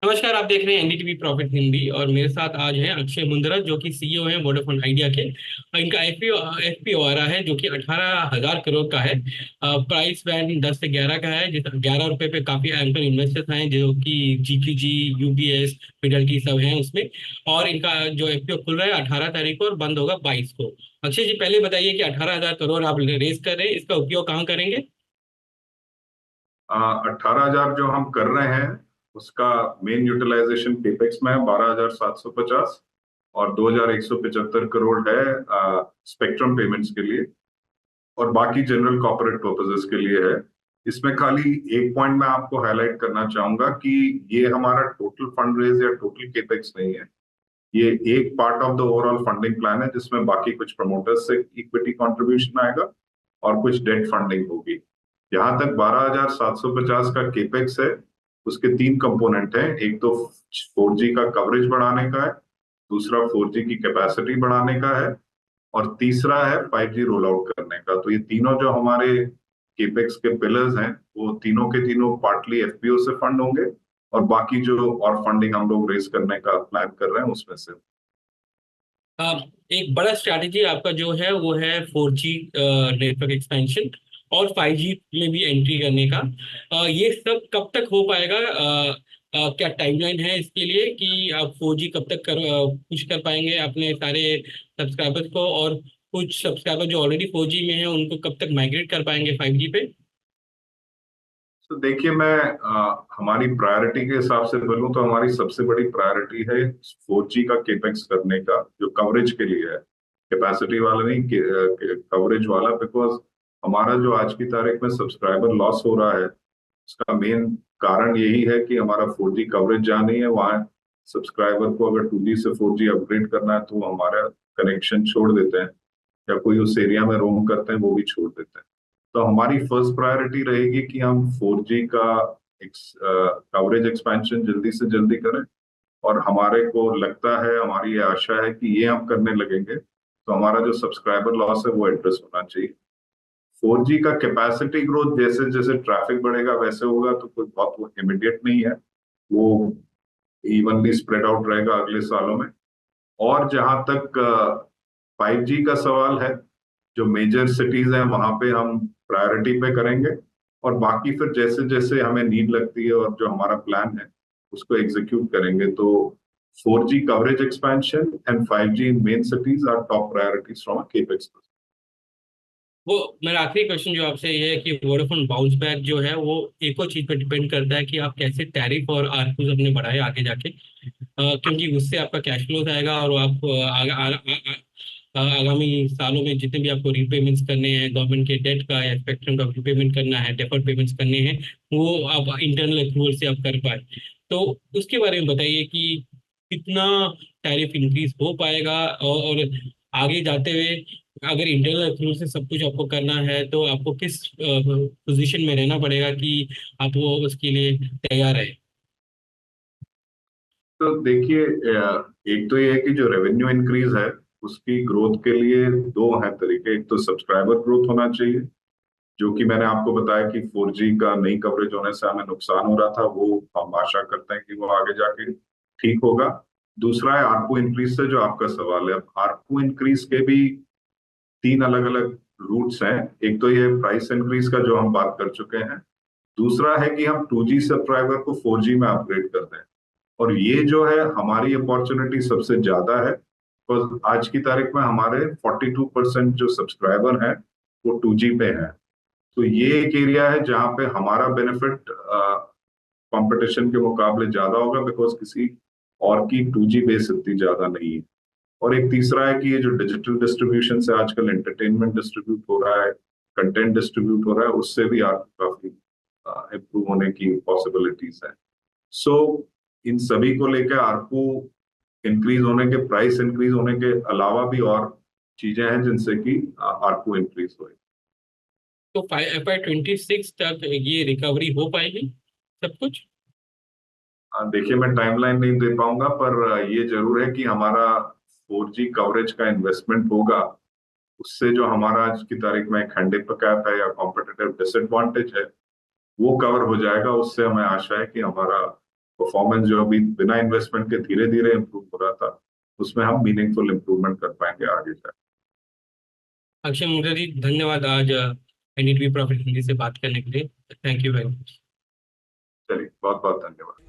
नमस्कार। आप देख रहे हैं एनडीटीवी प्रॉफिट हिंदी और मेरे साथ आज हैं अक्षय मुंद्रा जो कि सीईओ हैं वोडाफोन आइडिया के। और इनका एफपीओ आ रहा है जो कि 18,000 करोड़ का है। प्राइस बैंड 10 से 11 का है, जिस 11 रुपए पे काफी एंकर इन्वेस्टर्स हैं जो कि जीक्यूजी, यूबीएस, फिडेलिटी सब हैं उसमें। और इनका जो एफपीओ खुल रहा है 18 तारीख को और बंद होगा 22 को। अक्षय जी, पहले बताइए कि 18,000 करोड़ आप रेस कर रहे हैं, इसका उपयोग कहाँ करेंगे? 18,000 जो हम कर रहे हैं उसका मेन यूटिलाइजेशन केपेक्स में है 12,750 और 2,175 करोड़ है स्पेक्ट्रम पेमेंट्स के लिए और बाकी जनरल कॉर्पोरेट पर्पसेस के लिए है। इसमें खाली एक पॉइंट मैं आपको हाईलाइट करना चाहूंगा कि ये हमारा टोटल फंड रेज या टोटल केपेक्स नहीं है। ये एक part of the overall funding plan है जिसमें बाकी कुछ प्रमोटर्स से इक्विटी कंट्रीब्यूशन आएगा और कुछ डेट फंडिंग होगी। जहां तक 12,750 का केपेक्स है उसके तीन कंपोनेंट हैं। एक तो 4G का कवरेज बढ़ाने का है, दूसरा 4G की कैपेसिटी बढ़ाने का है और तीसरा है 5G रोल आउट करने का। तो ये तीनों जो हमारे केपेक्स के पिलर्स हैं वो तीनों के तीनों पार्टली एफपीओ से फंड होंगे और बाकी जो और फंडिंग हम लोग रेस करने का प्लान कर रहे हैं उसमें से। एक बड़ा स्ट्रैटेजी आपका जो है वो है 4G नेटवर्क एक्सपेंशन और 5G में भी एंट्री करने का। ये सब कब तक हो पाएगा? क्या टाइमलाइन है इसके लिए कि आप 4G कब तक पुश कर पाएंगे अपने सारे सब्सक्राइबर्स को, और कुछ सब्सक्राइबर जो ऑलरेडी 4G में हैं उनको कब तक माइग्रेट कर पाएंगे 5G पे? तो देखिए मैं हमारी प्रायोरिटी के हिसाब से बोलूं तो हमारी सबसे बड़ी प्रायोरिटी है 4G का केपेक्स करने का जो कवरेज के लिए है। कैपेसिटी वाला नहीं, कवरेज वाला। बिकॉज हमारा जो आज की तारीख में सब्सक्राइबर लॉस हो रहा है उसका मेन कारण यही है कि हमारा 4G कवरेज जहाँ नहीं है वहाँ सब्सक्राइबर को अगर 2G से 4G अपग्रेड करना है तो वो हमारा कनेक्शन छोड़ देते हैं या कोई उस एरिया में रोम करते हैं वो भी छोड़ देते हैं। तो हमारी फर्स्ट प्रायोरिटी रहेगी कि हम 4G का कवरेज एक्सपेंशन जल्दी से जल्दी करें और हमारे को लगता है, हमारी ये आशा है कि ये हम करने लगेंगे तो हमारा जो सब्सक्राइबर लॉस है वो एड्रेस होना चाहिए। 4G का कैपेसिटी ग्रोथ जैसे जैसे ट्रैफिक बढ़ेगा वैसे होगा, तो कोई बहुत वो इमीडिएट नहीं है, वो इवनली स्प्रेड आउट रहेगा अगले सालों में। और जहां तक 5G का सवाल है, जो मेजर सिटीज हैं वहां पे हम प्रायोरिटी पे करेंगे और बाकी फिर जैसे जैसे हमें नीड लगती है और जो हमारा प्लान है उसको एग्जीक्यूट करेंगे। तो 4G coverage expansion and 5G in main cities are top priorities from a capex. वो मेरा आखिरी क्वेश्चन जो आपसे ये है कि वोडाफोन बाउंस बैक जो है वो एक और चीज पर डिपेंड करता है कि आप कैसे टैरिफ और आरपू अपने बढ़ाए आगे जाके। क्योंकि उससे आपका कैश फ्लो आएगा और आप आगामी सालों में जितने भी आपको रीपेमेंट्स करने हैं गवर्नमेंट के डेट का या स्पेक्ट्रम का रीपेमेंट करना है, डेफर्ड पेमेंट्स करने हैं, वो आप इंटरनल एक्रूवल से आप कर पाए। तो उसके बारे में बताइए कि कितना टैरिफ इंक्रीज हो पाएगा, और आगे जाते हुए अगर इंटरनल एक्रूवल से सब कुछ आपको करना है तो आपको किस पोजीशन में रहना पड़ेगा कि आप वो उसके लिए तैयार है? तो देखिए एक तो ये है कि जो रेवेन्यू इंक्रीज है उसकी ग्रोथ के लिए दो हैं तरीके। एक तो सब्सक्राइबर ग्रोथ होना चाहिए, जो कि मैंने आपको बताया कि 4G का नई कवरेज होने से हमें नुकसान हो रहा था, वो हम आशा करते हैं कि वो आगे जाके ठीक होगा। दूसरा है आरपू इंक्रीज से जो आपका सवाल है। आरपू इंक्रीज के भी तीन अलग अलग रूट्स हैं। एक तो ये प्राइस इंक्रीज का जो हम बात कर चुके हैं, दूसरा है कि हम 2G सब्सक्राइबर को 4G में अपग्रेड कर दें। और ये जो है हमारी अपॉर्चुनिटी सबसे ज्यादा है, तो आज की तारीख में हमारे 42% जो सब्सक्राइबर हैं वो 2G पे हैं। तो ये एक एरिया है जहां पे हमारा बेनिफिट कंपटीशन के मुकाबले ज्यादा होगा, बिकॉज किसी और की 2G बेस इतनी ज्यादा नहीं है। और एक तीसरा है कि ये जो डिजिटल डिस्ट्रीब्यूशन से आजकल एंटरटेनमेंट डिस्ट्रीब्यूट हो रहा है, कंटेंट डिस्ट्रीब्यूट हो रहा है, उससे भी आपको काफी इम्प्रूव होने की पॉसिबिलिटीज है। सो इन सभी को लेकर आरपू इंक्रीज होने के, प्राइस इंक्रीज होने के अलावा भी और चीजें हैं जिनसे कि आरपू इंक्रीज हो। तो FY 26 तक ये रिकवरी हो पाएगी सब कुछ? देखिए मैं टाइमलाइन नहीं दे पाऊंगा, पर ये जरूर है कि हमारा 4G कवरेज का इन्वेस्टमेंट होगा, उससे जो हमारा आज की तारीख में एक हैंडीकैप है या कॉम्पिटिटिव डिसएडवांटेज है वो कवर हो जाएगा। उससे हमें आशा है कि हमारा परफॉर्मेंस जो अभी बिना इन्वेस्टमेंट के धीरे धीरे इम्प्रूव हो रहा था, उसमें हम मीनिंगफुल इम्प्रूवमेंट कर पाएंगे आगे जाकर। अक्षय मुंद्रा जी, धन्यवाद आज एनडीटीवी प्रॉफिट हिंदी से बात करने के लिए। Thank you very much. चलिए, बहुत बहुत धन्यवाद।